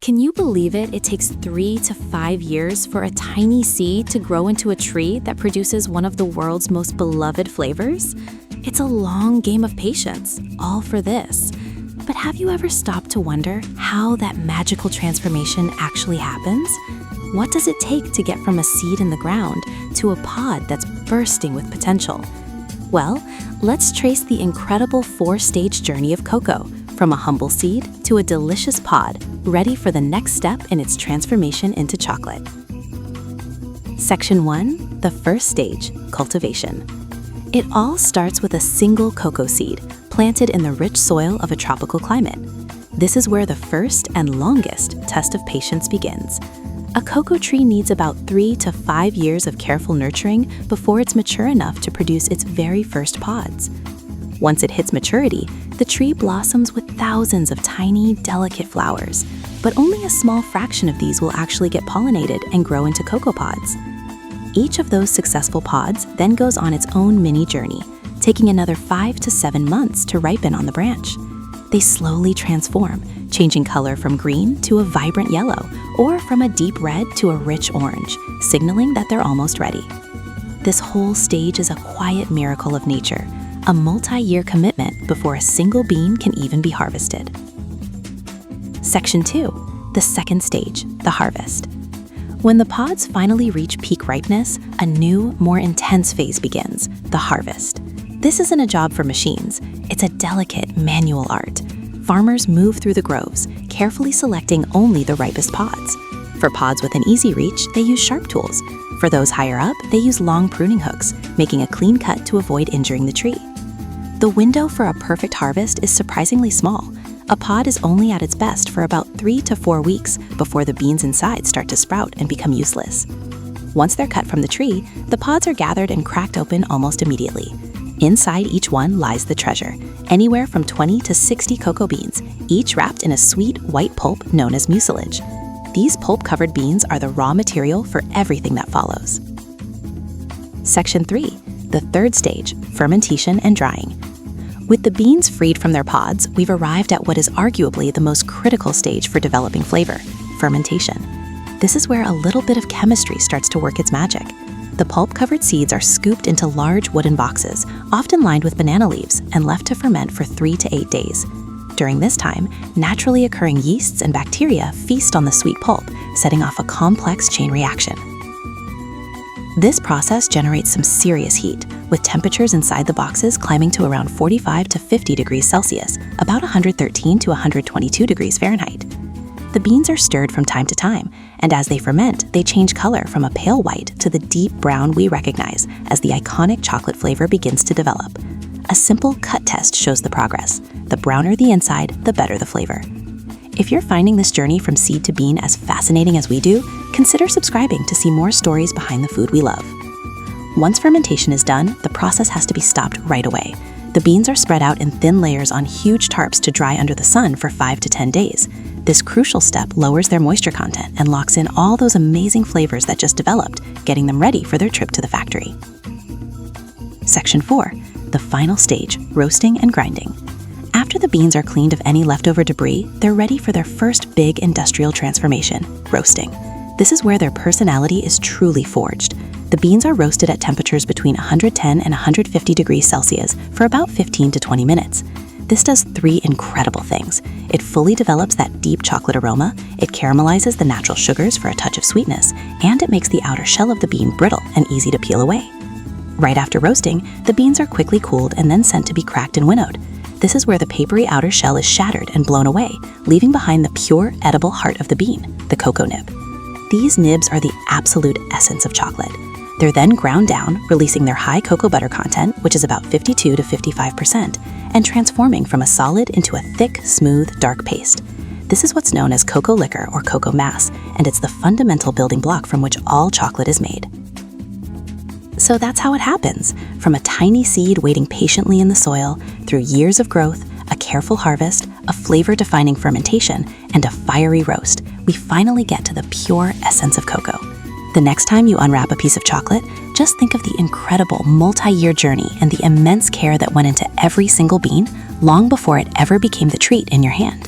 Can you believe it? It takes 3 to 5 years for a tiny seed to grow into a tree that produces one of the world's most beloved flavors? It's a long game of patience, all for this. But have you ever stopped to wonder how that magical transformation actually happens? What does it take to get from a seed in the ground to a pod that's bursting with potential? Well, let's trace the incredible 4-stage journey of cocoa, from a humble seed to a delicious pod, ready for the next step in its transformation into chocolate. Section 1, the first stage, cultivation. It all starts with a single cocoa seed, planted in the rich soil of a tropical climate. This is where the first and longest test of patience begins. A cocoa tree needs about 3 to 5 years of careful nurturing before it's mature enough to produce its very first pods. Once it hits maturity, the tree blossoms with thousands of tiny, delicate flowers, but only a small fraction of these will actually get pollinated and grow into cocoa pods. Each of those successful pods then goes on its own mini journey, taking another 5 to 7 months to ripen on the branch. They slowly transform, changing color from green to a vibrant yellow, or from a deep red to a rich orange, signaling that they're almost ready. This whole stage is a quiet miracle of nature, a multi-year commitment before a single bean can even be harvested. Section 2, the second stage, the harvest. When the pods finally reach peak ripeness, a new, more intense phase begins, the harvest. This isn't a job for machines, it's a delicate manual art. Farmers move through the groves, carefully selecting only the ripest pods. For pods within easy reach, they use sharp tools. For those higher up, they use long pruning hooks, making a clean cut to avoid injuring the tree. The window for a perfect harvest is surprisingly small. A pod is only at its best for about 3 to 4 weeks before the beans inside start to sprout and become useless. Once they're cut from the tree, the pods are gathered and cracked open almost immediately. Inside each one lies the treasure, anywhere from 20 to 60 cocoa beans, each wrapped in a sweet white pulp known as mucilage. These pulp-covered beans are the raw material for everything that follows. Section 3, the third stage, fermentation and drying. With the beans freed from their pods, we've arrived at what is arguably the most critical stage for developing flavor, fermentation. This is where a little bit of chemistry starts to work its magic. The pulp-covered seeds are scooped into large wooden boxes, often lined with banana leaves, and left to ferment for 3 to 8 days. During this time, naturally occurring yeasts and bacteria feast on the sweet pulp, setting off a complex chain reaction. This process generates some serious heat, with temperatures inside the boxes climbing to around 45 to 50 degrees Celsius, about 113 to 122 degrees Fahrenheit. The beans are stirred from time to time, and as they ferment, they change color from a pale white to the deep brown we recognize as the iconic chocolate flavor begins to develop. A simple cut test shows the progress. The browner the inside, the better the flavor. If you're finding this journey from seed to bean as fascinating as we do, consider subscribing to see more stories behind the food we love. Once fermentation is done, the process has to be stopped right away. The beans are spread out in thin layers on huge tarps to dry under the sun for 5 to 10 days. This crucial step lowers their moisture content and locks in all those amazing flavors that just developed, getting them ready for their trip to the factory. Section 4, the final stage, roasting and grinding. After the beans are cleaned of any leftover debris, they're ready for their first big industrial transformation, roasting. This is where their personality is truly forged. The beans are roasted at temperatures between 110 and 150 degrees Celsius for about 15 to 20 minutes. This does 3 incredible things. It fully develops that deep chocolate aroma, it caramelizes the natural sugars for a touch of sweetness, and it makes the outer shell of the bean brittle and easy to peel away. Right after roasting, the beans are quickly cooled and then sent to be cracked and winnowed. This is where the papery outer shell is shattered and blown away, leaving behind the pure, edible heart of the bean, the cocoa nib. These nibs are the absolute essence of chocolate. They're then ground down, releasing their high cocoa butter content, which is about 52 to 55%, and transforming from a solid into a thick, smooth, dark paste. This is what's known as cocoa liquor or cocoa mass, and it's the fundamental building block from which all chocolate is made. So that's how it happens. From a tiny seed waiting patiently in the soil, through years of growth, a careful harvest, a flavor-defining fermentation, and a fiery roast, we finally get to the pure essence of cocoa. The next time you unwrap a piece of chocolate, just think of the incredible multi-year journey and the immense care that went into every single bean long before it ever became the treat in your hand.